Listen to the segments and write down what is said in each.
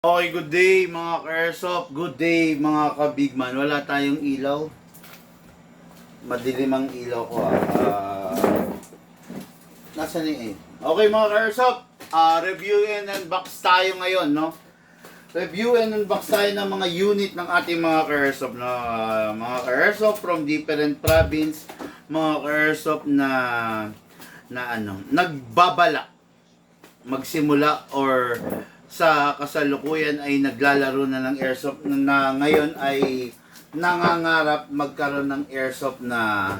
Okay, good day mga ka-airsoft. Good day mga ka-bigman. Wala tayong ilaw. Madilim ang ilaw ko Nasaan eh? Okay mga ka-airsoft. Review and unbox tayo ngayon, no? Review and unbox tayo ng mga unit ng ating mga ka-airsoft, no? Mga ka-airsoft from different province. Mga ka-airsoft na nagbabalak magsimula or sa kasalukuyan ay naglalaro na ng airsoft na ngayon ay nangangarap magkaroon ng airsoft na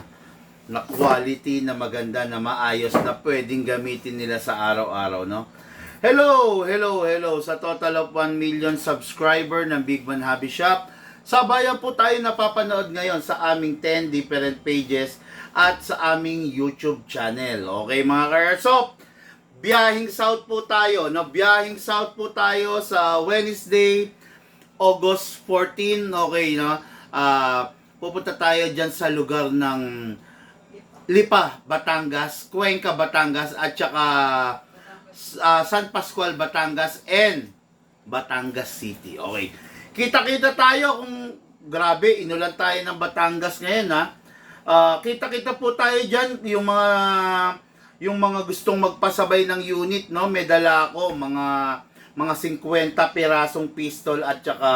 quality, na maganda, na maayos, na pwedeng gamitin nila sa araw-araw, no? Hello sa total of 1 million subscriber ng Big Man Hobby Shop. Sabayan po tayo napapanood ngayon sa aming 10 different pages at sa aming YouTube channel. Okay mga ka-airsoft, biyahing south po tayo, no? Biyahing south po tayo sa Wednesday, August 14, okay, no? Pupunta tayo diyan sa lugar ng Lipa, Batangas, Cuenca, Batangas, at saka San Pascual, Batangas, and Batangas City. Okay. Kita-kita tayo kung grabe, inulan tayo ng Batangas ngayon, ha? Kita-kita po tayo diyan yung mga gustong magpasabay ng unit, no? May dala ako mga 50 pirasong pistol at saka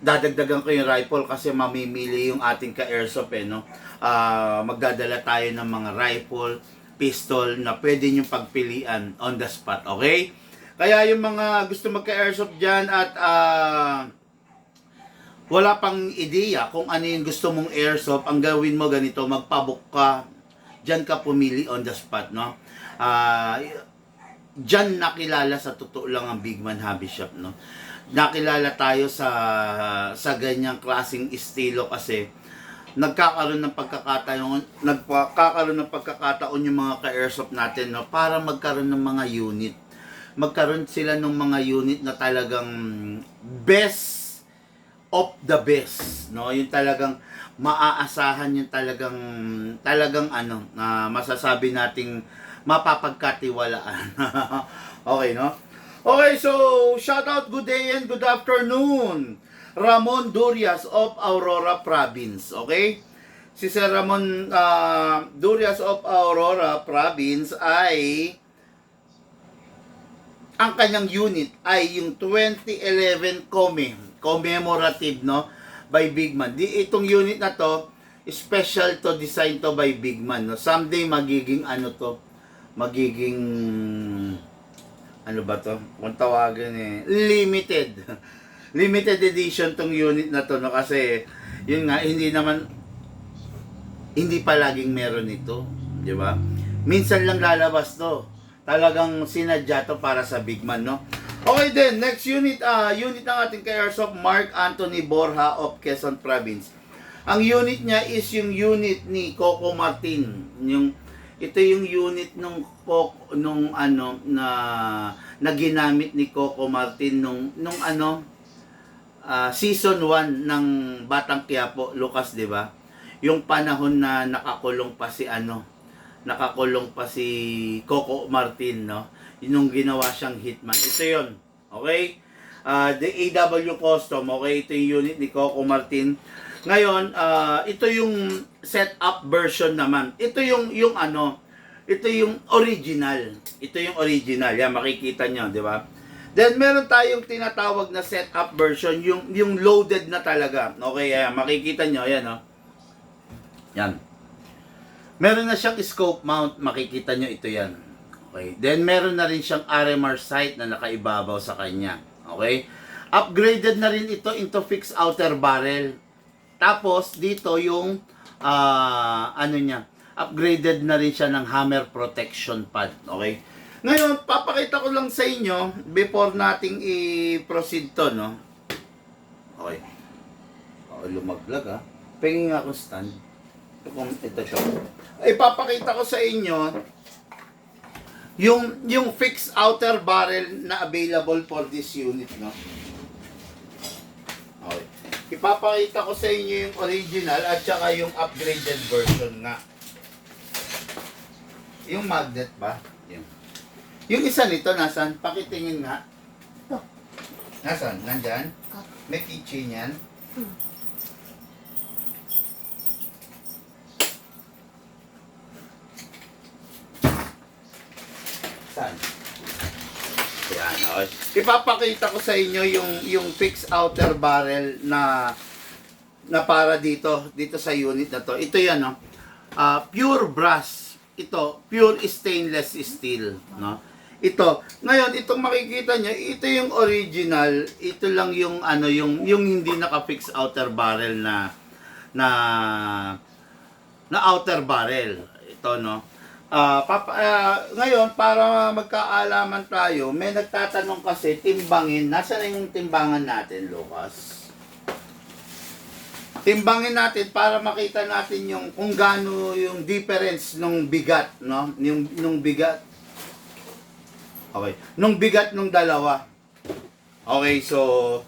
dadagdagan ko yung rifle kasi mamimili yung ating ka-airsoft, no? Magdadala tayo ng mga rifle, pistol na pwede nyo pagpilian on the spot, okay? Kaya yung mga gusto magka-airsoft dyan at wala pang ideya kung ano yung gusto mong airsoft, ang gawin mo ganito, magpabook ka. Diyan ka pumili on the spot, no? Diyan nakilala, sa totoo lang, ang Big Man Hobby Shop, no? Nakilala tayo sa ganyang klaseng estilo kasi nagkakaroon ng pagkakataon yung mga ka-airsoft natin, no? Para magkaroon ng mga unit. Magkaroon sila ng mga unit na talagang best of the best, no? Yung talagang maaasahan, yung talagang masasabi nating mapapagkatiwalaan. Okay, no? Okay, so shout out, good day and good afternoon, Ramon Durias of Aurora Province. Okay, si Sir Ramon Durias of Aurora Province ay ang kanyang unit ay yung 2011 commemorative, no, by Big Man. Itong unit na to, special to, design to by Big Man, no? Someday magiging ano ba to? Kung tawagan limited. Limited edition tong unit na to, no? Kasi yun nga, hindi pa laging meron ito, di ba? Minsan lang lalabas to. Talagang sinadya to para sa Big Man, no? Okay then, next unit, unit ng ating ka-airsoft, Mark Anthony Borja of Quezon Province. Ang unit niya is yung unit ni Coco Martin. Ito yung unit na ginamit ni Coco Martin nung season 1 ng Batang Quiapo, Lucas, di ba? Yung panahon na nakakulong pa si Coco Martin, no? Yung ginawa siyang hitman. Ito yun. Okay? The AW Custom. Okay? Ito yung unit ni Coco Martin. Ngayon, ito yung setup version naman. Ito yung original. Ito yung original. Yan, makikita nyo, di ba? Then, meron tayong tinatawag na setup version. Yung loaded na talaga. Okay? Yan, makikita nyo. Yan, no? Yan. Meron na siyang scope mount. Makikita nyo, ito yan. Okay. Then, meron na rin siyang RMR sight na nakaibabaw sa kanya. Okay? Upgraded na rin ito into fixed outer barrel. Tapos, dito yung, upgraded na rin siya ng hammer protection pad. Okay? Ngayon, papakita ko lang sa inyo, before nating i-proceed to, no? Okay. Lumaglag, ha? Pingin nga ako stand. Ito siya. Ipapakita ko sa inyo, yung fixed outer barrel na available for this unit, no? Okay. Ipapakita ko sa inyo yung original at saka yung upgraded version na. Yung magnet ba? Yung Yung isa nito, nasan? Pakitingin nga. Ito. Nasan? Nandyan? Ah. May keychain yan. Hmm. Saan? Yan, okay. Ipapakita ko sa inyo yung fixed outer barrel na para dito sa unit na to. Ito yan, no? Pure brass. Ito, pure stainless steel, no? Ito, ngayon itong makikita nyo, ito yung original, ito lang yung ano, yung hindi naka-fix outer barrel na outer barrel. Ito, no? Ngayon, para magkaalaman tayo, may nagtatanong kasi, timbangin. Nasaan na yung timbangan natin, Lucas? Timbangin natin para makita natin yung kung gaano yung difference nung bigat, no? Nung bigat. Okay. Nung bigat nung dalawa. Okay, so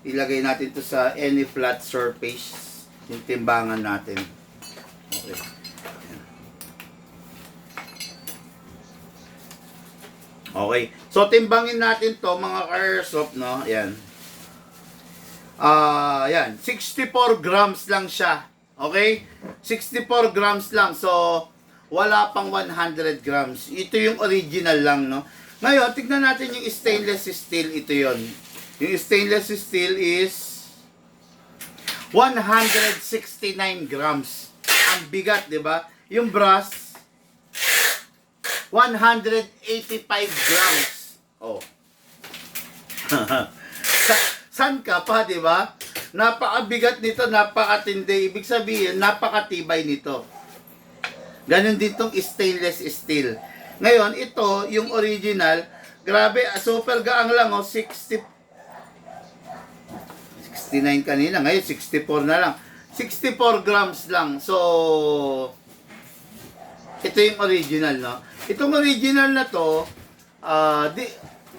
ilagay natin to sa any flat surface yung timbangan natin. Okay. Okay. So timbangin natin to mga ka-airsoft, no? Ayan. Yan, 64 grams lang siya. Okay? 64 grams lang. So, wala pang 100 grams. Ito yung original lang, no? Ngayon, tignan natin yung stainless steel. Ito yon. Yung stainless steel is 169 grams. Ang bigat, di ba? Yung brass, 185 grams. Oh. San ka pa, di ba? Napakabigat nito, napakatindi. Ibig sabihin, napakatibay nito. Ganon din tong stainless steel. Ngayon, ito, yung original, grabe, super gaang lang, oh, 69 kanina, ngayon 64 na lang. 64 grams lang. So, ito yung original, no? Itong original na to,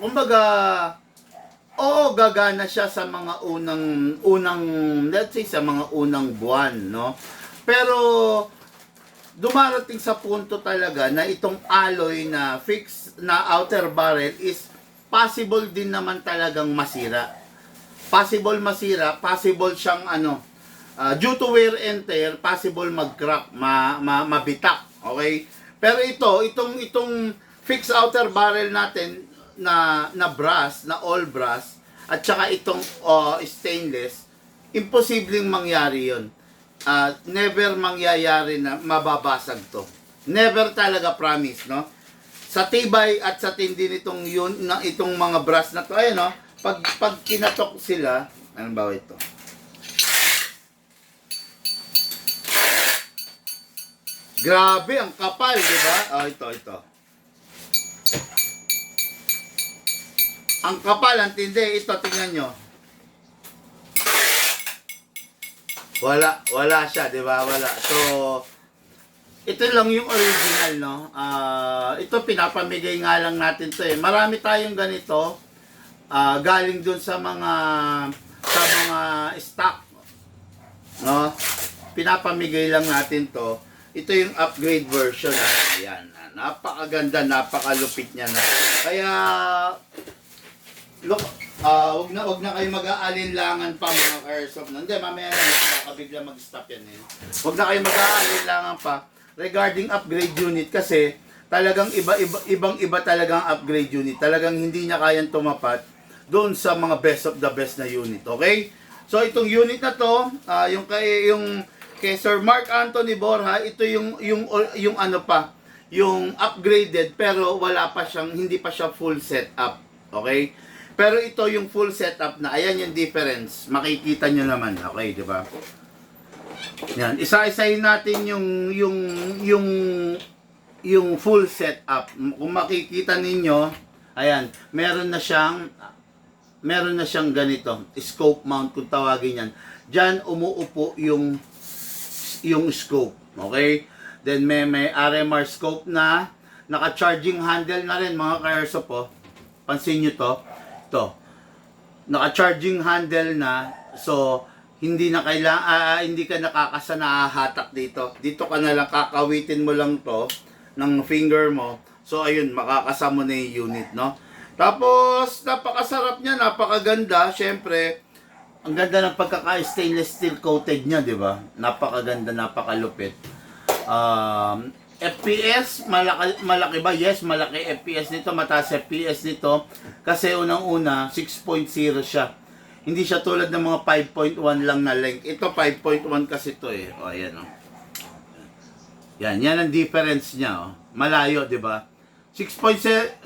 kumbaga, oo, gagana siya sa mga unang let's say sa mga unang buwan, no? Pero dumarating sa punto talaga na itong alloy na fixed na outer barrel is possible din naman talagang masira. Possible masira, possible siyang due to wear and tear, possible mag-crack, mabitak, okay? Pero itong fixed outer barrel natin na brass, na all brass, at saka itong stainless, imposibleng mangyari yon. Never mangyayari na mababasag to. Never talaga, promise, no? Sa tibay at sa tindi nitong itong mga brass na to, ayun, no? Pag kinatok sila, ano ba ito? Grabe, ang kapal, di ba? Ito. Ang kapal, ang tindi. Ito, tingnan nyo. Wala siya, di ba? Wala. So, ito lang yung original, no? Ito, pinapamigay nga lang natin to eh. Marami tayong ganito. Galing dun sa mga stock, no? Pinapamigay lang natin to. Ito yung upgrade version, ha? Ayan. Napakaganda, napakalupit niya na. Kaya, look, wag na kayo mag-aalinlangan pa mga airsoft. Hindi, mamaya na, baka bigla mag-stop yan eh. Wag na kayo mag-aalinlangan pa regarding upgrade unit kasi talagang ibang-iba talagang upgrade unit. Talagang hindi niya kayang tumapat doon sa mga best of the best na unit. Okay? So, itong unit na to, yung kay Sir Mark Anthony Borja, ito yung upgraded pero hindi pa siya full setup. Okay? Pero ito yung full setup na, ayan yung difference. Makikita nyo naman, okay, di ba? Yan, isa-isahin natin yung full setup. Kung makikita ninyo, ayan, meron na siyang ganito, scope mount kung tawagin yan. Diyan umuupo yung scope, okay? Then may RMR scope na, naka-charging handle na rin mga ka-airsoft po. Pansin nyo to. Naka-charging handle na, so hindi ka nakakasa na hatak dito. Dito ka na lang, kakawitin mo lang to ng finger mo. So ayun, makakasama mo na yung unit, no? Tapos, napakasarap niya, napakaganda. Syempre, ang ganda ng pagkaka-stainless steel coated niya, di ba? Napakaganda, napakalupit. FPS, malaki ba? Yes, malaki FPS nito, mataas FPS nito. Kasi unang-una, 6.0 siya. Hindi siya tulad ng mga 5.1 lang na length. Ito 5.1 kasi ito eh. O, ayan o. Yan ang difference niya o. Malayo, di ba? 6.0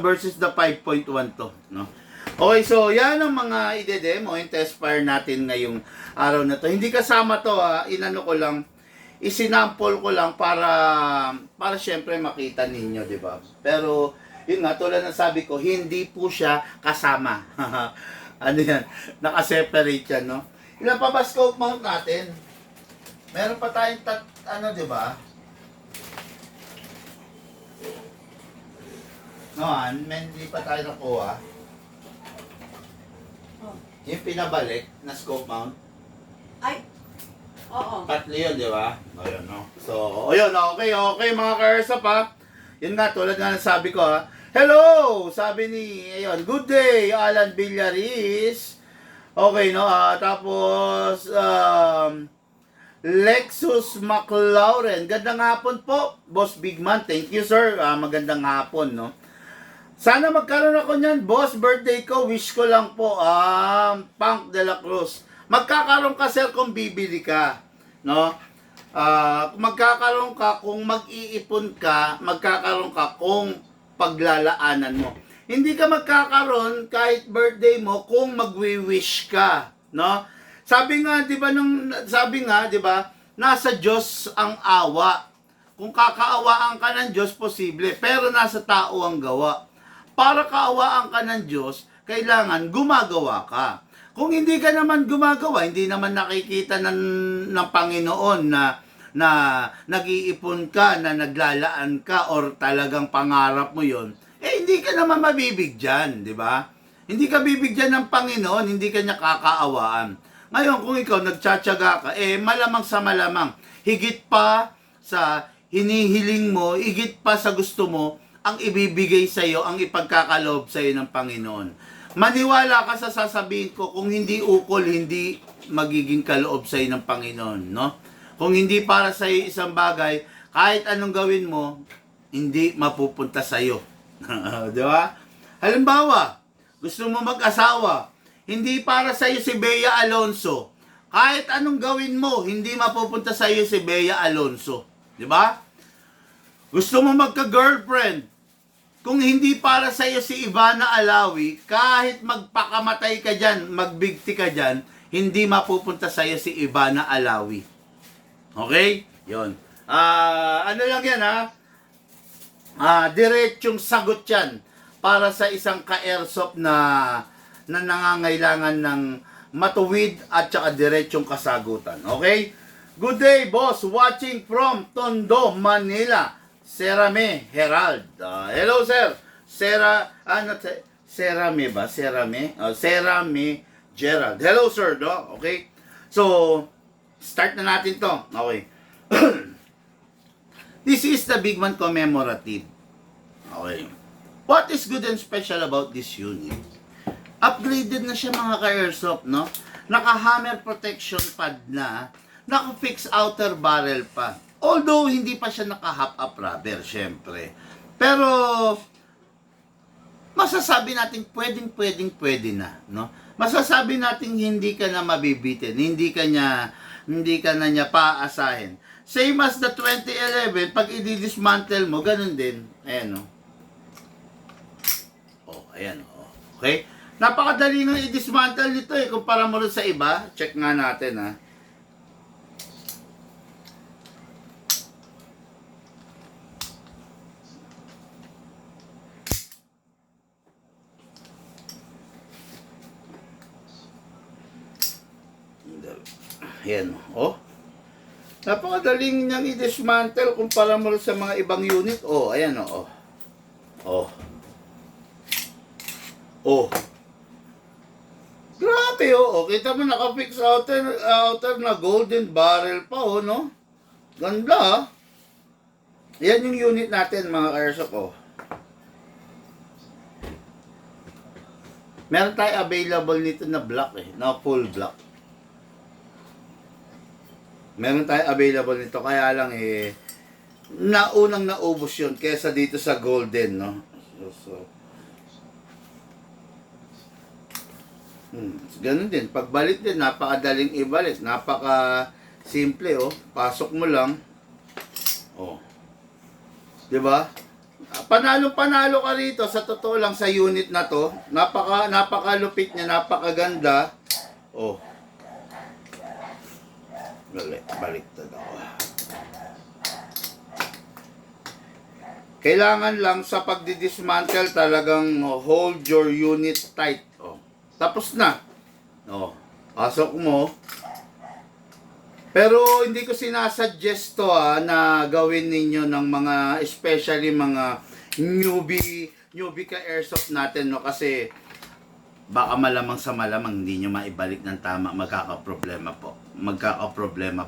versus the 5.1 to, no? Okay, so yan ang mga ide-demo, yung test fire natin ngayong araw na to. Hindi kasama to inano ko lang, isinample ko lang para syempre makita ninyo, di ba? Pero yun nga, tulad ng sabi ko, hindi po siya kasama. Ano yan? Naka-separate yan, no? Ilan pa ba scope mount natin? Meron pa tayong di ba? Noon, hindi pa tayo nakuha. Oh. Yung pinabalik na scope mount. Ay, oo. Tatlo yun, di ba? Ayun, no? So, ayun, okay, mga ka-airsoft, Yun nga, tulad nga ng sabi ko, Hello! Sabi ni, ayun, good day, Alan Villaris. Okay, no? Tapos, Lexus McLaurin. Gandang hapon po, Boss Bigman. Thank you, sir. Magandang hapon, no? Sana magkaroon ako niyan, boss. Birthday ko, wish ko lang po. Punk de la Cruz. Magkakaroon ka, sir, kung bibili ka. No? Magkakaroon ka kung mag-iipon ka, magkakaroon ka kung paglalaanan mo. Hindi ka magkakaroon kahit birthday mo kung magwi-wish ka. No? Sabi nga, di ba, nasa Diyos ang awa. Kung kakaawaan ka ng Diyos, posible. Pero nasa tao ang gawa. Para kaawaan ka ng Diyos, kailangan gumagawa ka. Kung hindi ka naman gumagawa, hindi naman nakikita ng Panginoon na nag-iipon ka, na naglalaan ka, or talagang pangarap mo yon, hindi ka naman mabibigyan, di ba? Hindi ka bibigyan ng Panginoon, hindi ka niya kakaawaan. Ngayon, kung ikaw nagtsatsaga ka, malamang sa malamang, higit pa sa hinihiling mo, higit pa sa gusto mo, ang ibibigay sa iyo, ang ipagkakaloob sa iyo ng Panginoon. Maniwala ka sa sasabihin ko, kung hindi ukol, hindi magiging kaloob sa iyo ng Panginoon, no? Kung hindi para sa iyo isang bagay, kahit anong gawin mo, hindi mapupunta sa iyo. Di ba? Halimbawa, gusto mo mag-asawa, hindi para sa iyo si Bea Alonso. Kahit anong gawin mo, hindi mapupunta sa iyo si Bea Alonso. Di ba? Gusto mo magka-girlfriend, kung hindi para sa iyo si Ivana Alawi, kahit magpakamatay ka dyan, magbigti ka dyan, hindi mapupunta sa iyo si Ivana Alawi. Okay? Yon. Ano lang yan, diretsong sagot yan para sa isang ka-airsoft na nangangailangan ng matuwid at saka diretsong kasagutan. Okay? Good day, boss. Watching from Tondo, Manila. Serame Herald. Hello, sir. Serame ba? Serame? Serame Gerald. Hello, sir. No? Okay? So, start na natin to. Okay. This is the Bigman commemorative. Okay. What is good and special about this unit? Upgraded na siya, mga ka-airsoft, no? Naka-hammer protection pad na, naka-fix outer barrel pa. Although, hindi pa siya naka-half-up rubber, syempre. Pero, masasabi natin pwede na, no? Masasabi natin hindi ka na mabibitin, hindi ka na niya paasahin. Same as the 2011, pag i-dismantle mo, ganun din. Ayan, no? Ayan, okay? Napakadali nang i-dismantle nito kumpara mo rin sa iba. Check nga natin, Ayan, napakadaling niyang i-dismantle kumpara mo sa mga ibang unit. Ayan, grabe, kita mo naka-fix outer na golden barrel pa, no? Ganda, Yan yung unit natin mga ka-airsoft, oh. Meron tayo available nito na block na full block. Meron tayo available nito, kaya lang naunang naubos yun kesa dito sa golden, no? Ganun din. Pagbalik din, napakadaling ibalik. Napaka simple, oh. Pasok mo lang. Oh. 'Di ba? Panalo-panalo ka rito sa totoo lang sa unit na 'to. Napakalupit niya, napakaganda. Oh. Baliktad ako. Kailangan lang sa pagdi-dismantle talagang hold your unit tight. Oh. Tapos na. Oh. Pasok mo. Pero hindi ko sinasuggest to na gawin ninyo ng mga, especially mga newbie ka airsoft natin, no, kasi baka malamang sa malamang hindi nyo maibalik ng tama, magkakaproblema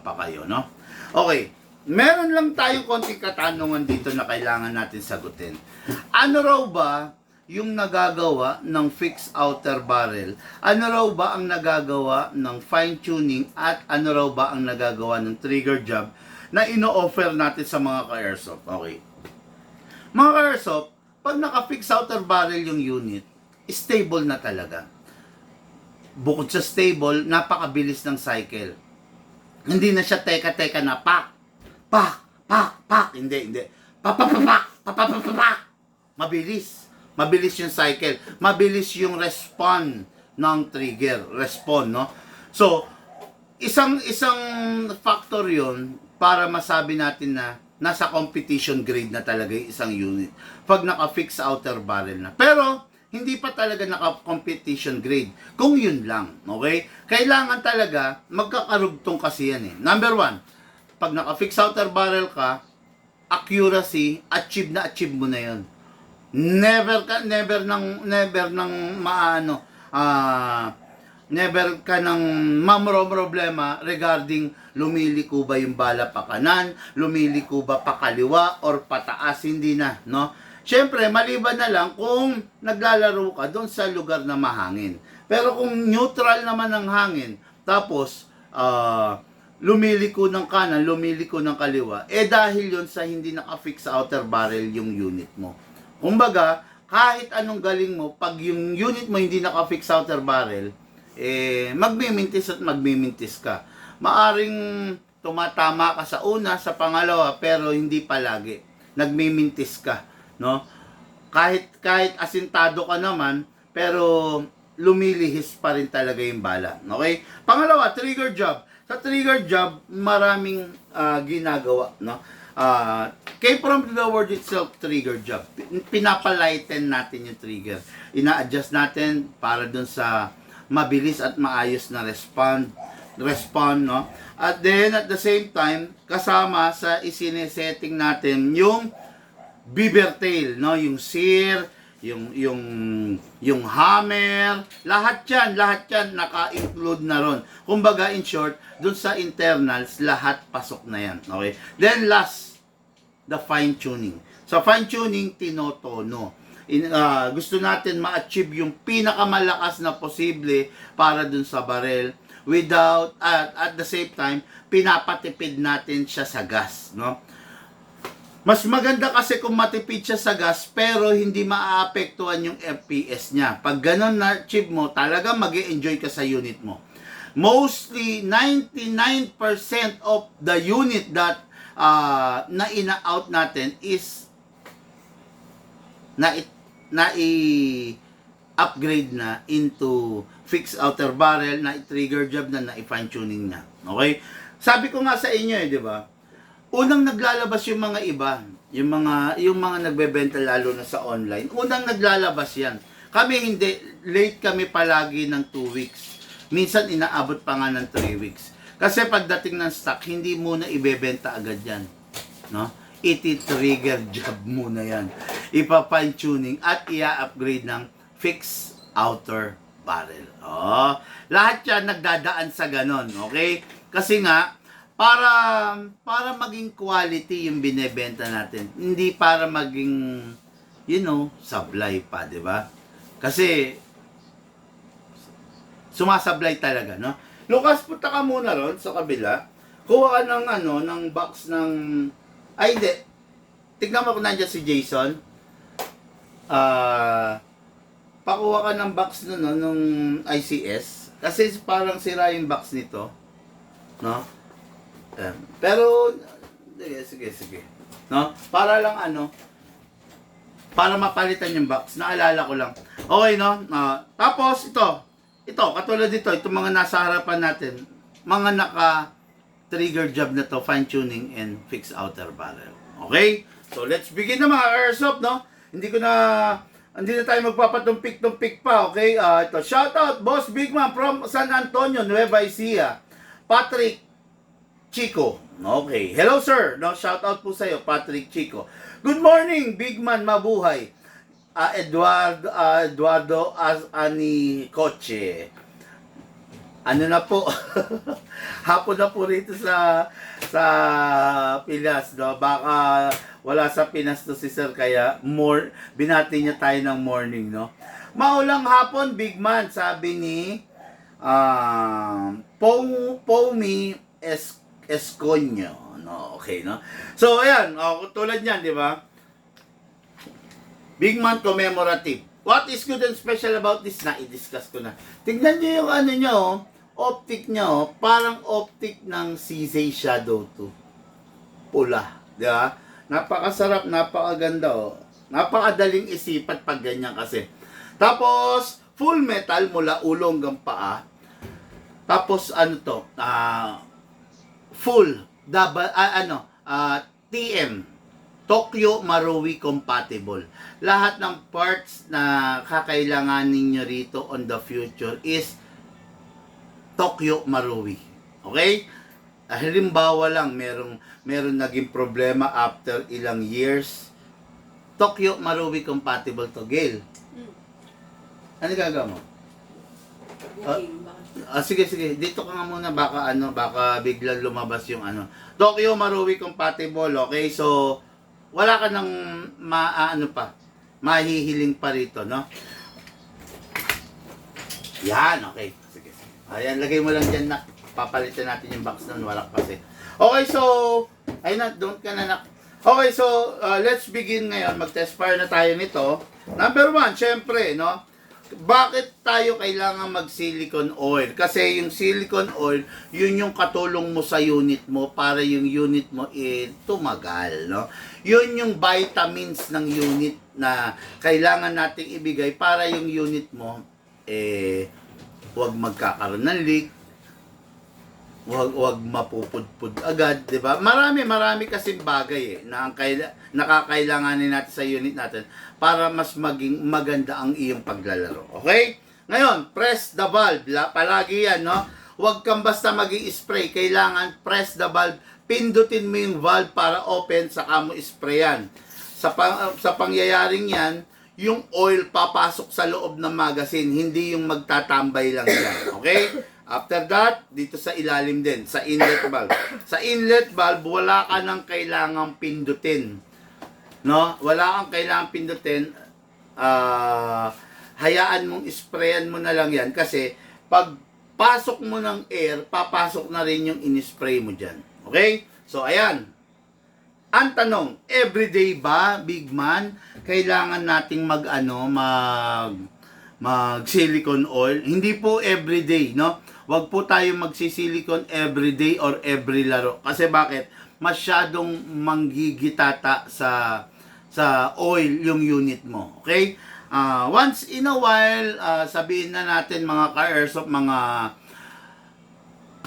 pa kayo, no? Okay, meron lang tayong konting katanungan dito na kailangan natin sagutin. Ano raw ba yung nagagawa ng fixed outer barrel? Ano raw ba ang nagagawa ng fine tuning at ano raw ba ang nagagawa ng trigger job na ino-offer natin sa mga ka-airsoft? Okay. Mga ka-airsoft, pag naka-fixed outer barrel yung unit, stable na talaga. Bukod sa stable, napakabilis ng cycle. Hindi na siya teka-teka na pak. Hindi. Pak. Mabilis. Mabilis yung cycle. Mabilis yung respond ng trigger. No? So, isang factor yon para masabi natin na nasa competition grade na talaga yung isang unit. Pag naka-fix outer barrel na. Pero, hindi pa talaga naka-competition grade. Kung yun lang. Okay? Kailangan talaga, magkakarugtong kasi yan. Number 1, pag naka-fix outer barrel ka, accuracy, achieve mo na yun. Never ka nang problema regarding lumiliko ba yung bala pa kanan, lumiliko ba pa kaliwa or pataas, hindi na, no? Syempre, maliban na lang kung naglalaro ka doon sa lugar na mahangin. Pero kung neutral naman ang hangin, tapos lumiliko ng kanan, lumiliko ng kaliwa, dahil yon sa hindi naka-fix sa outer barrel yung unit mo. Kumbaga, kahit anong galing mo, pag yung unit mo hindi naka-fix outer barrel, magmimintis ka. Maaring tumatama ka sa una, sa pangalawa, pero hindi palagi. Nagmimintis ka, no? Kahit asintado ka naman, pero lumilihis pa rin talaga yung bala. Okay? Pangalawa, trigger job. Sa trigger job, maraming ginagawa, no? From the word itself, trigger job. Pinapalighten natin yung trigger. Ina-adjust natin para dun sa mabilis at maayos na respond, no? At then, at the same time, kasama sa isinesetting natin yung beaver tail, no? Yung sear, yung hammer, lahat yan naka-include na ron. Kumbaga, in short, dun sa internals, lahat pasok na yan. Okay? Then last, the fine tuning. Sa fine tuning, tinotono. Gusto natin ma-achieve yung pinakamalakas na posible para dun sa barrel without, at the same time, pinapatipid natin siya sa gas, no? Mas maganda kasi kung matipid siya sa gas pero hindi maaapektuhan yung FPS niya. Pag ganun na-achieve mo, talaga mag-e-enjoy ka sa unit mo. Mostly, 99% of the unit that na ina-out natin is i-upgrade na into fixed outer barrel, na i-trigger job na i-fine tuning na. Okay? Sabi ko nga sa inyo di ba? Unang naglalabas yung mga iba, yung mga nagbebenta lalo na sa online. Unang naglalabas yan. Kami hindi, late kami palagi ng 2 weeks. Minsan inaabot pa nga ng 3 weeks. Kasi pagdating ng stock, hindi muna ibebenta agad yan. No? Iti-trigger job muna yan. Ipa-fine tuning at i-upgrade ng fixed outer barrel. Lahat yan nagdadaan sa ganon. Okay? Kasi nga, para maging quality yung binebenta natin. Hindi para maging, sablay pa, di ba? Kasi, sumasablay talaga, no? Lucas, punta ka muna ron sa kabila. Kuha ka ng box ng, ay hindi. Tignan mo kung nandiyan si Jason. Pakuha ka ng box nung ICS. Kasi parang sira yung box nito. No? Pero, sige. No? Para lang para mapalitan yung box. Naalala ko lang. Okay, no? Tapos, ito, katulad dito, itong mga nasa harapan natin, mga naka-trigger job na to, fine-tuning and fix outer barrel. Okay? So, let's begin na mga airsoft, no? Hindi na tayo magpapatumpik-tumpik pa, okay? Ito, shoutout, Boss Bigman from San Antonio, Nueva Ecija. Patrick Chico. Okay. Hello, sir. No, shoutout po sa'yo, Patrick Chico. Good morning, Bigman, mabuhay. Eduardo Ani Coche. Ano na po? Hapon na po rito sa Pinas, no? Baka wala sa Pinas to si sir, kaya binati niya tayo ng morning, no? Maulang hapon, big man, sabi ni Pomi Esconyo, no? Okay, no? So, ayan, tulad niyan, di ba? Big man commemorative. What is good and special about this? I-discuss ko na. Tignan niyo yung niyo, optic niyo, parang optic ng CZ Shadow 2. Pula, di ba? Napakasarap, napakaganda, napakadaling isipat pag ganyan kasi. Tapos, full metal mula ulo hanggang paa. Tapos, full, TM, Tokyo Marui compatible. Lahat ng parts na kakailanganin nyo rito on the future is Tokyo Marui. Okay? Halimbawa lang, meron naging problema after ilang years. Tokyo Marui compatible to, Gail. Ano gagawin mo? Sige. Dito ka nga muna, baka biglang lumabas yung Tokyo Marui compatible, okay? So, wala ka nang mahihiling pa rito, no? Yan, okay. Sige. Ayan, lagay mo lang dyan na. Papalitan natin yung box nun, walak kasi. Okay, so, don't ka na. Okay, so, let's begin ngayon. Mag-test fire na tayo nito. Number 1, syempre, no? Bakit tayo kailangan mag-silicone oil? Kasi yung silicone oil, yun yung katulong mo sa unit mo para yung unit mo tumagal, no? Yun yung vitamins ng unit na kailangan nating ibigay para yung unit mo huwag magkakaroon ng leak, huwag mapupudpud agad, 'di ba? Marami kasing bagay na nakakailanganin natin sa unit natin para mas maging maganda ang iyong paglalaro. Okay? Ngayon, press the valve. Palagi yan, no? Huwag kang basta magi-spray. Kailangan press the valve. Pindutin mo yung valve para open, saka mo sprayan. Sa pangyayaring yan, yung oil papasok sa loob ng magazine, hindi yung magtatambay lang yan. Okay? After that, dito sa ilalim din, sa inlet valve. Sa inlet valve, wala ka nang kailangang pindutin. No? Wala kang kailangang pindutin. Hayaan mong sprayan mo na lang yan kasi pag pasok mo ng air, papasok na rin yung in-spray mo dyan. Okay? So, ayan. Ang tanong, everyday ba, big man, kailangan nating mag silicone oil? Hindi po everyday, no? Wag po tayo magsisilicone everyday or every laro. Kasi bakit? Masyadong manggigitata sa oil yung unit mo. Okay? Once in a while, sabihin na natin mga ka-airsoft, mga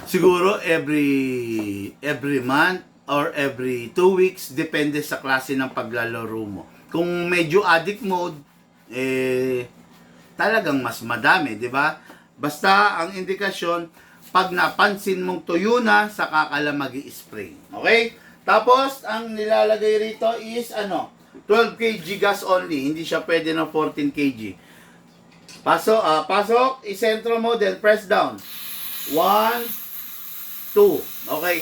siguro every month or every 2 weeks, depende sa klase ng paglalaro mo. Kung medyo addict mode, talagang mas madami, di ba? Basta ang indikasyon, pag napansin mong tuyo na, saka ka lang mag-i-spray. Okay? Tapos, ang nilalagay rito is 12 kg gas only. Hindi siya pwede ng 14 kg. Pasok, isentro mo, then press down. 1, 2. Okay?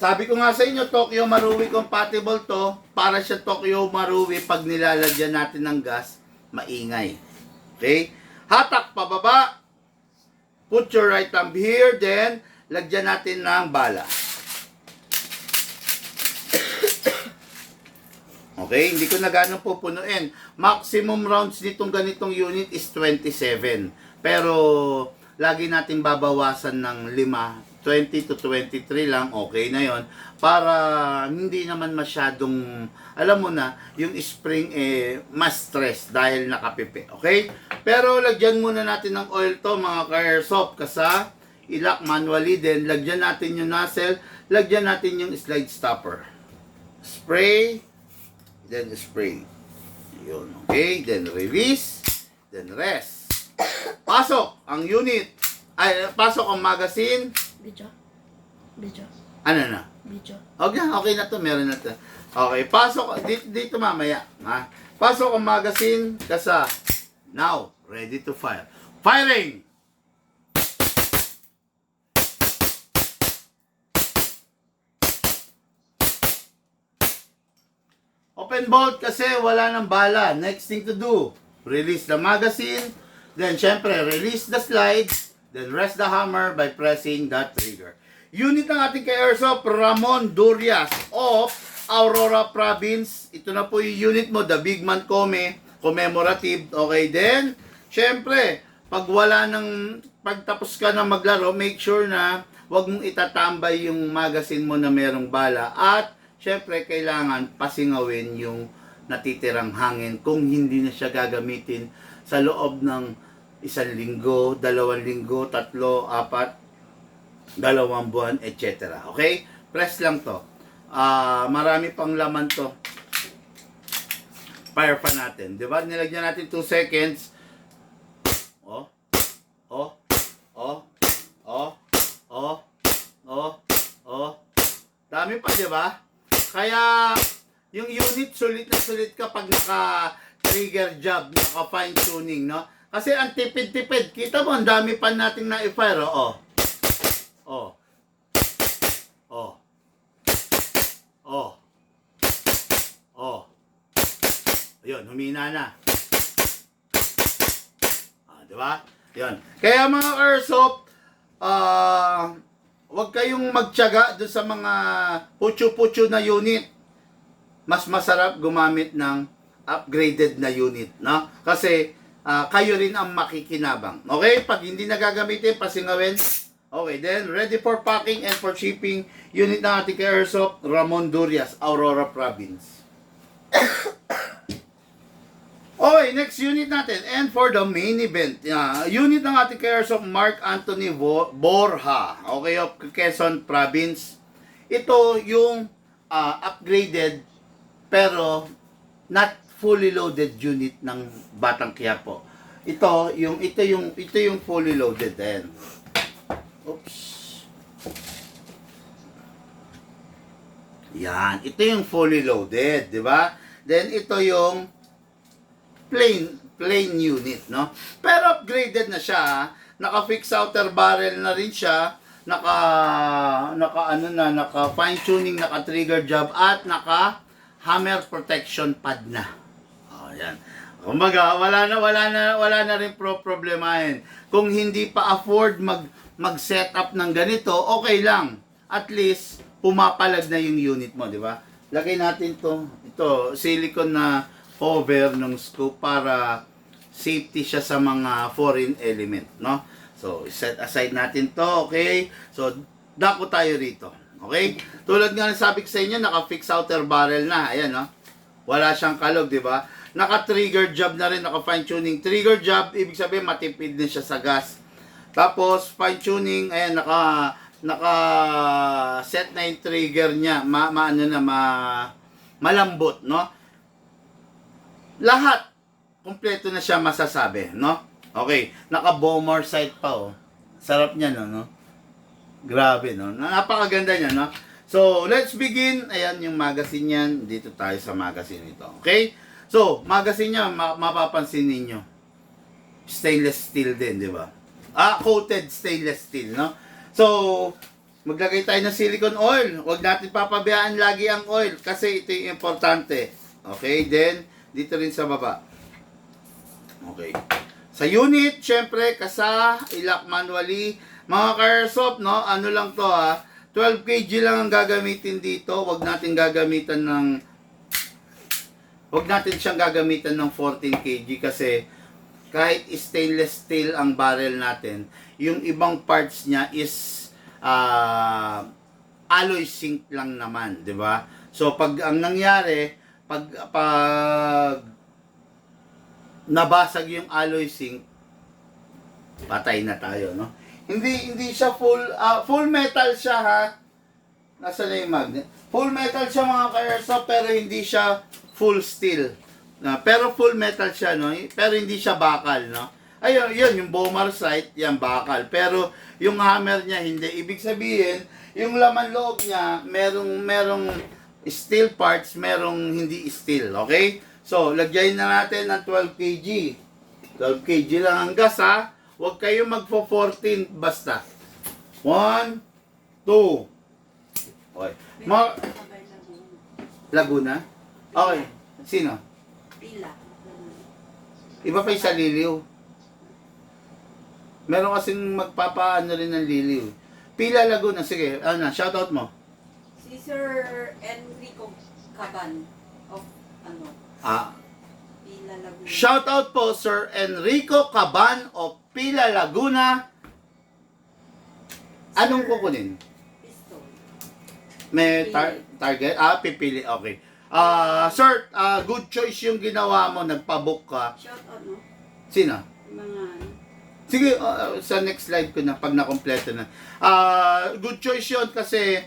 Sabi ko nga sa inyo, Tokyo Marui compatible to. Para siya Tokyo Marui pag nilalagyan natin ng gas, maingay. Okay? Hatak pababa. Put your right thumb here, then lagyan natin ng bala. Okay, hindi ko na gano'ng pupunuin. Maximum rounds nitong ganitong unit is 27. Pero, lagi natin babawasan ng 5, 20 to 23 lang, okay na yon. Para hindi naman masyadong, alam mo na, yung spring mas stress dahil nakapipi. Okay? Pero, lagyan muna natin ng oil to, mga ka-airsoft, kasa ilak manually, then lagyan natin yung nozzle, lagyan natin yung slide stopper. Spray, then spray. Yun, okay? Then release, then rest. Pasok ang unit. Ay, pasok ang magazine. Video. Video. Ano na? Video. Okay na to, meron na to. Okay, pasok dito mamaya, ha? Pasok ang magazine kasa. Now, ready to fire. Firing. Open bolt kasi wala ng bala. Next thing to do, release the magazine. Then, syempre, release the slides. Then, rest the hammer by pressing that trigger. Unit ng ating ka-airsoft, Ramon Durias of Aurora Province. Ito na po yung unit mo, the Big Man commemorative. Okay, then, syempre, pagtapos ka na maglaro, make sure na wag mong itatambay yung magazine mo na merong bala. At, syempre, kailangan pasingawin yung natitirang hangin kung hindi na siya gagamitin sa loob ng 1 linggo, 2 linggo, 3, 4, 2 buwan, etc. Okay? Press lang to. Marami pang laman to. Fire pa natin. Diba? Nilagyan natin 2 seconds. Oh. Oh. Oh. Oh. Oh. Oh. Oh. Dami pa, diba? Kaya, yung unit, sulit na sulit kapag naka-trigger job, naka-fine tuning, no? Kasi ang tipid-tipid. Kita mo, ang dami pa nating na-fire, oh. Oh. Oh. Oh. Oh. Ayun, humina na. Diba? Yun. Kaya mga airsoft, huwag kayong magtiyaga doon sa mga putyo-putyo na unit. Mas masarap gumamit ng upgraded na unit, no? Kasi kayo rin ang makikinabang. Okay? Pag hindi na gagamitin, pasingawin. Okay, then ready for packing and for shipping. Unit ng ating ka-airsoft, Ramon Durias, Aurora Province. Okay, next unit natin. And for the main event, unit ng ating ka-airsoft, Mark Anthony Borja, okay, of Quezon Province. Ito yung upgraded pero not fully loaded unit ng Batang Quiapo. Ito yung fully loaded din. Oops. Yan, ito yung fully loaded, di ba? Then ito yung plain unit, no? Pero upgraded na siya, naka-fix outer barrel na rin siya, naka fine tuning, naka trigger job at naka hammer protection pad na. Oh, yan. Kumbaga, wala na rin problemahin. Kung hindi pa afford mag-set up ng ganito, okay lang. At least pumapalag na yung unit mo, di ba? Lagay natin ito silicone na cover ng scope para safety siya sa mga foreign element, no? So, set aside natin to, okay? So, dako tayo rito, okay? Tulad nga ng sabi ko sa inyo, naka-fix outer barrel na, ayan, no? Wala siyang kalog, di ba? Naka-trigger job na rin, naka-fine tuning. Trigger job, ibig sabihin, matipid din siya sa gas. Tapos, fine tuning, ayan, naka-set na yung trigger niya, malambot, no? Lahat, kumpleto na siya masasabi, no? Okay, naka-bomber sight pa, oh. Sarap niya, no? Grabe, no? Napakaganda niya, no? So, let's begin. Ayan yung magazine niyan. Dito tayo sa magazine ito, okay? So, magazine niya, mapapansin ninyo. Stainless steel din, di ba? Coated stainless steel, no? So, maglagay tayo ng silicone oil. Huwag natin papabayaan lagi ang oil kasi ito yung importante. Okay, then dito rin sa baba. Okay. Sa unit, syempre, kasa, ilak manually. Mga ka-airsoft, no? Ano lang to ha? 12 kg lang ang gagamitin dito. Huwag natin siyang gagamitan ng 14 kg kasi kahit stainless steel ang barrel natin, yung ibang parts niya is alloy zinc lang naman, 'di ba? So pag ang nangyari, pag nabasag yung alloy zinc, patay na tayo, no? Hindi siya full metal siya ha. Nasa na yung magnet? Full metal siya mga ka-airsoft pero hindi siya full steel. Pero full metal siya, no? Pero hindi siya bakal, no? Ayun, yun, yung bomber sight, yan bakal. Pero yung hammer niya hindi. Ibig sabihin, yung laman loob niya, merong steel parts, merong hindi steel, okay? So, lagyan na natin ng 12 kg. 12 kg lang ang gas, ha? Huwag kayo magpo-14 basta. 1, 2. Okay. Laguna? Okay. Sino? Pila. Iba pa yung sa Liliw. Meron kasing magpapaano rin ng Liliw. Pila Laguna. Sige, shoutout mo. Si Sir Enrico Caban of Pila Laguna. Shoutout po Sir Enrico Caban of Pila Laguna. Anong kukunin? Pistol. May target? Pipili. Okay. Sir, good choice yung ginawa mo. Nagpabook ka. Shout out, no? Sino? Mga Sige, sa next slide ko na pag nakompleto na. Good choice yun kasi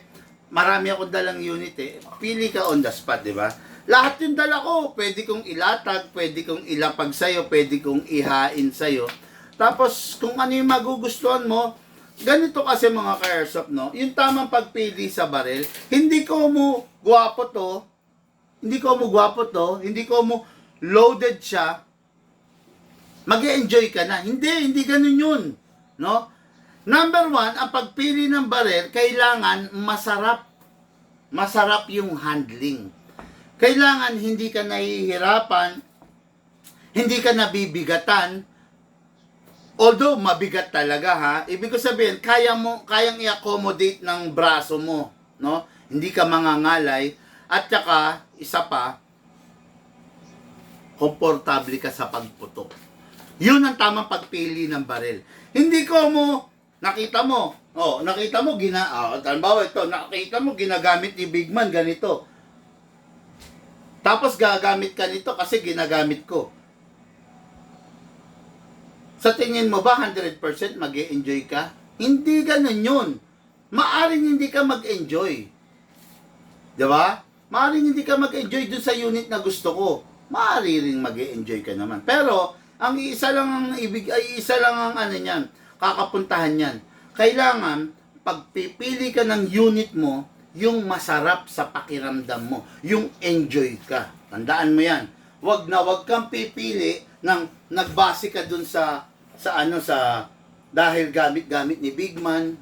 marami akong dalang unit eh. Pili ka on the spot, di ba? Lahat yung dala ko, pwede kong ilatag, pwede kong ilapag sa'yo, pwede kong ihain sa'yo. Tapos, kung ano yung magugustuhan mo, ganito kasi mga ka-airsoft, no? Yung tamang pagpili sa baril, hindi ko mo gwapo to, hindi ko mo loaded siya, mag-enjoy ka na. Hindi ganun yun. No? Number 1, ang pagpili ng baril, kailangan masarap. Masarap yung handling. Kailangan hindi ka nahihirapan, hindi ka nabibigatan, although mabigat talaga ha. Ibig ko sabihin, kayang i-accommodate ng braso mo. No? Hindi ka mangangalay. At saka, isa pa, komportable ka sa pagputok. Yun ang tamang pagpili ng baril. Hindi ko mo, nakita mo, halimbawa ito, nakita mo, ginagamit ni Big Man, ganito. Tapos gagamit ka nito kasi ginagamit ko. Sa tingin mo ba 100% mag-e-enjoy ka? Hindi ganun yun. Maaring hindi ka mag-enjoy. Diba? Maaring hindi ka mag-enjoy dun sa unit na gusto ko. Maaari ring mag-enjoy ka naman. Pero, ang isa lang ang ano niyan, kakapuntahan niyan. Kailangan, pagpipili ka ng unit mo, yung masarap sa pakiramdam mo. Yung enjoy ka. Tandaan mo yan. Wag kang pipili ng nagbase ka dun sa dahil gamit ni Big Man.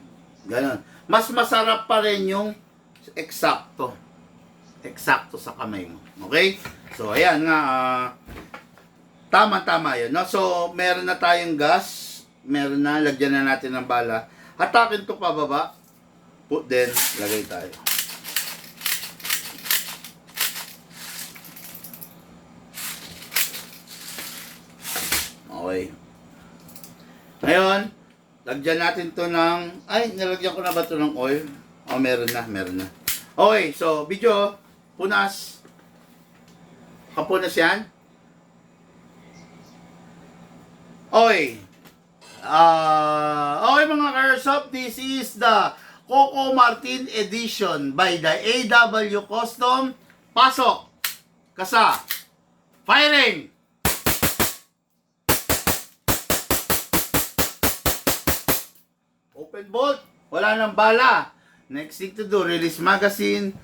Ganon. Mas masarap pa rin yung eksakto sa kamay mo. Okay? So, ayan nga, tama yun. No? So, meron na tayong gas. Meron na, lagyan na natin ng bala. Hatakin to pababa. Put then, lagay tayo. Okay. Ngayon, lagyan natin to ng, nilagyan ko na ba to ng oil? Meron na. Okay, so, video, punas. Kapunas yan. Okay. Okay mga ka-airsoft, this is the Coco Martin edition by the AW Custom. Pasok. Kasa. Firing. Open bolt. Wala nang bala. Next thing to do, release magazine,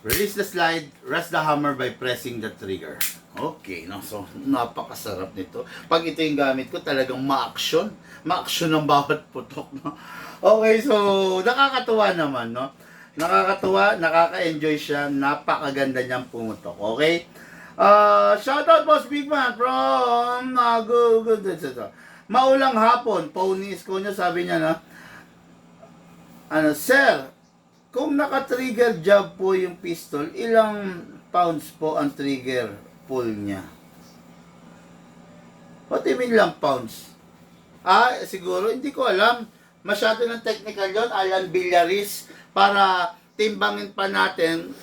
release the slide, rest the hammer by pressing the trigger. Okay, no? So, napakasarap nito. Pag ito yung gamit ko, talagang ma-action. Ma-action ang bawat putok, no? Okay, so, nakakatuwa naman, no? Nakakatuwa, nakaka-enjoy siya, napakaganda niyang pumutok, okay? Shoutout, Boss Big Man from Maulang Hapon, Pony Isko niya, sabi niya na, ano, Sir, kung naka-trigger job po yung pistol, ilang pounds po ang trigger pull niya? What do you mean ilang pounds? Siguro, hindi ko alam. Masyado ng technical yon, Alan Villaris, para timbangin pa natin,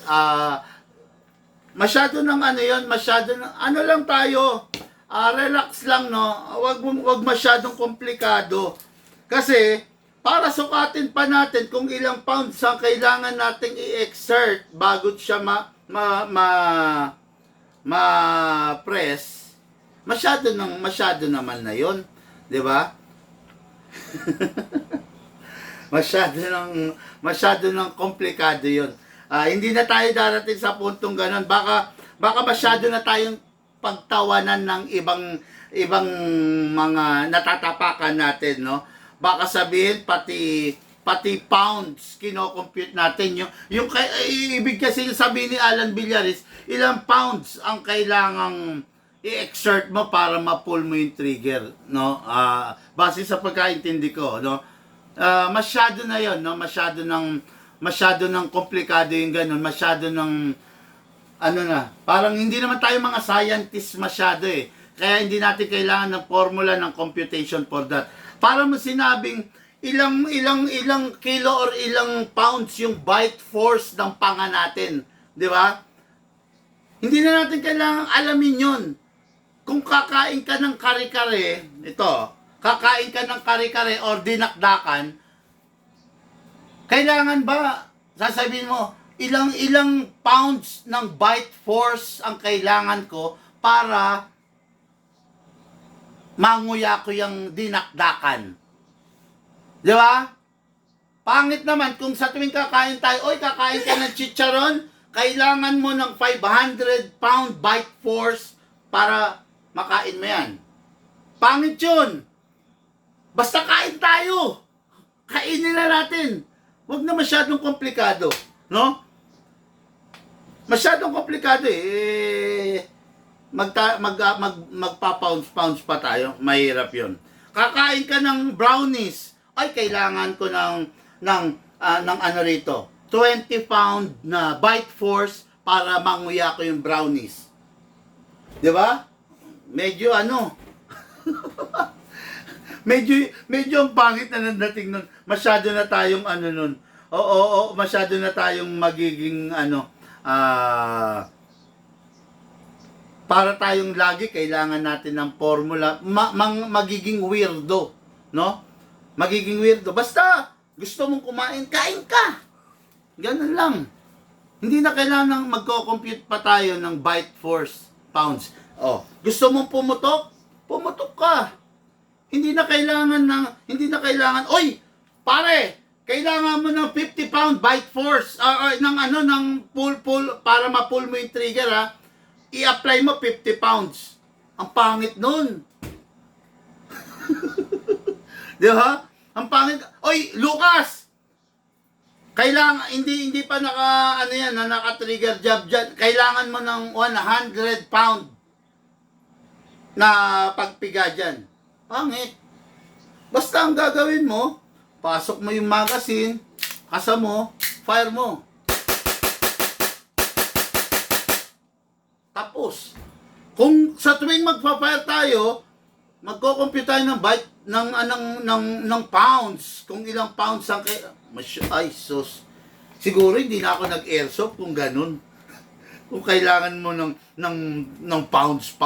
masyado ng ano yon, masyado ng, ano lang tayo, relax lang, no? Wag masyadong komplikado. Kasi, para sukatin pa natin kung ilang pounds ang kailangan nating i-exert bago siya ma-press, masyado naman na yon, 'di ba? masyado ng komplikado yon. Hindi na tayo darating sa puntong ganun. Baka masyado na tayong pagtawanan ng ibang mga natatapakan natin, no? Baka sabihin pati pounds kino-compute natin yung ibig kasi sabihin ni Alan Villaris, ilang pounds ang kailangang i-exert mo para ma-pull mo yung trigger, no? Base sa pagkaintindi ko, no? Masyado na yon, no? Masyado ng komplikado yung ganun, masyado ng ano na, parang hindi naman tayo mga scientist masyado eh. Kaya hindi natin kailangan ng formula ng computation for that. Para mo sinabing ilang kilo or ilang pounds yung bite force ng panga natin, 'di ba? Hindi na natin kailangan alamin 'yon. Kung kakain ka ng kare-kare, kakain ka ng kare-kare or dinakdakan, kailangan ba sasabihin mo ilang pounds ng bite force ang kailangan ko para manguya ko yung dinakdakan? Di ba? Pangit naman kung sa tuwing kakain tayo, kakain ka ng chicharon, kailangan mo ng 500 pound bite force para makain mo yan. Pangit yun. Basta kain tayo. Kainin na natin. Huwag na masyadong komplikado. No? Masyadong komplikado eh. Magpa-pounds pa tayo, mahirap yon. Kakain ka ng brownies, kailangan ko ng ano rito, 20 pound na bite force para manguya ko yung brownies. 'Di ba? Medyo medyo ang pangit na dating nun. Masyado na tayong nun. Oo, masyado na tayong magiging para tayong lagi kailangan natin ng formula, magiging weirdo, no? Magiging weirdo. Basta gusto mong kumain, kain ka. Ganun lang. Hindi na kailangan magko-compute pa tayo ng bite force pounds. Gusto mong pumutok ka. Hindi na kailangan, pare, kailangan mo ng 50 pound bite force ng pull para ma-pull mo yung trigger, ha. I-apply mo 50 pounds. Ang pangit nun. Di ba? Ang pangit. Lucas! Kailangan, hindi pa naka-trigger job dyan. Kailangan mo ng 100 pound na pagpiga dyan. Pangit. Basta ang gagawin mo, pasok mo yung magazine, kasa mo, fire mo. Tapos, kung sa tuwing magpa-fire tayo, magko-compute tayo ng bite ng pounds, kung ilang pounds ang sus. Siguro hindi na ako nag-airsoft kung ganun. Kung kailangan mo ng pounds.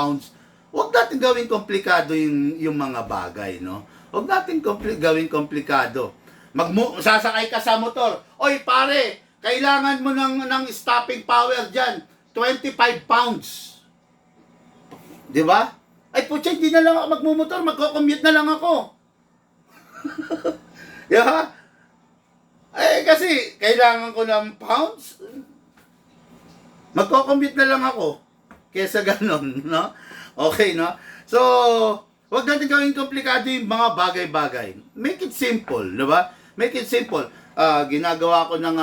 Huwag natin gawing komplikado yung mga bagay, no? Huwag natin gawing komplikado. Sasakay ka sa motor. Pare, kailangan mo ng stopping power dyan. 25 pounds. Di ba? Putya, hindi na lang ako magmumotor. Magko-commute na lang ako. Di ba? Kasi, kailangan ko ng pounds. Magko-commute na lang ako. kesa ganon, no? Okay, no? So, wag natin gawing komplikado yung mga bagay-bagay. Make it simple, di ba? Make it simple. Ginagawa ko ng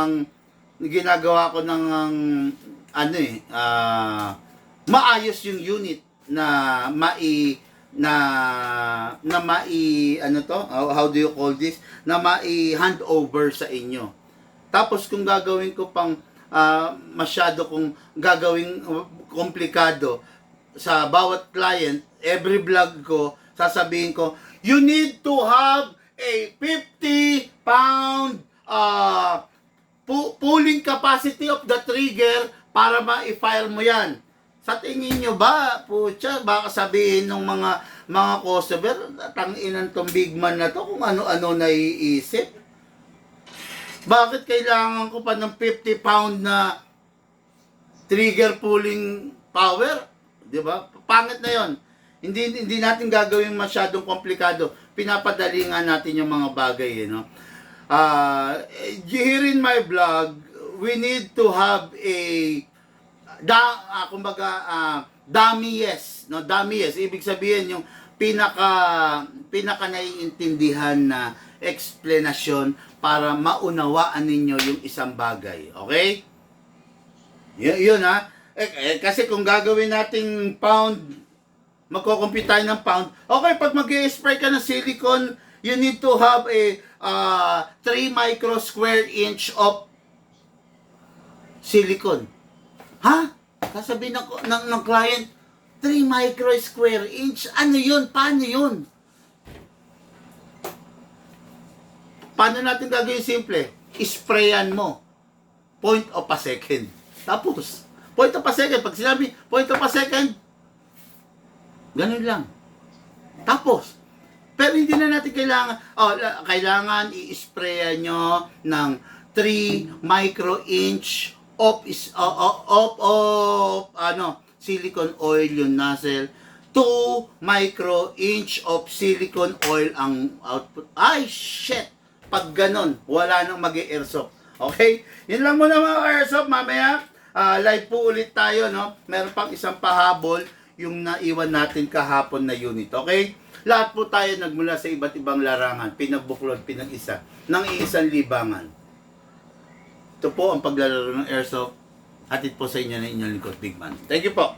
maayos yung unit na how do you call this, na hand over sa inyo. Tapos kung gagawin ko pang masyado kong gagawing komplikado sa bawat client, every vlog ko sasabihin ko, you need to have a 50-pound pulling capacity of the trigger para ma-fire mo yan. Sa tingin nyo ba, putya, baka sabihin ng mga customer, tanginan tong big man na to kung ano-ano naiisip. Bakit kailangan ko pa ng 50-pound na trigger pulling power? Di ba? Pangit na yon. Hindi natin gagawin masyadong komplikado. Pinapadali nga natin yung mga bagay, you know. Here in my vlog, we need to have a dummy yes, no? Dummy yes. Ibig sabihin yung pinaka naiintindihan na explanation para maunawaan ninyo yung isang bagay. Okay? Yun ha. Kasi kung gagawin nating pound, magko-compute tayo ng pound. Okay, pag mag-spray ka ng silicone, you need to have a 3 micro square inch of silicone. Ha? Sasabihin ng client, 3 micro square inch? Ano yun? Paano yun? Paano natin gagawin simple? Sprayan mo. Point of a second. Tapos, point of a second. Pag sinabi, point of a second, ganun lang. Tapos, pero hindi na natin kailangan i-sprayan nyo ng 3 micro inch of silicone oil yung nozzle. 2 micro inch of silicone oil ang output. Ay, shit! Pag ganon, wala nang mag-airsoft. Okay? Yun lang muna mga airsoft. Mamaya, live po ulit tayo, no? Meron pang isang pahabol yung naiwan natin kahapon na unit. Okay? Lahat po tayo nagmula sa iba't ibang larangan. Pinagbuklod, pinag-isa. Nang iisang libangan. Ito po ang paglalaro ng airsoft. Hatid po sa inyo na inyong lingkod, Big Man. Thank you po.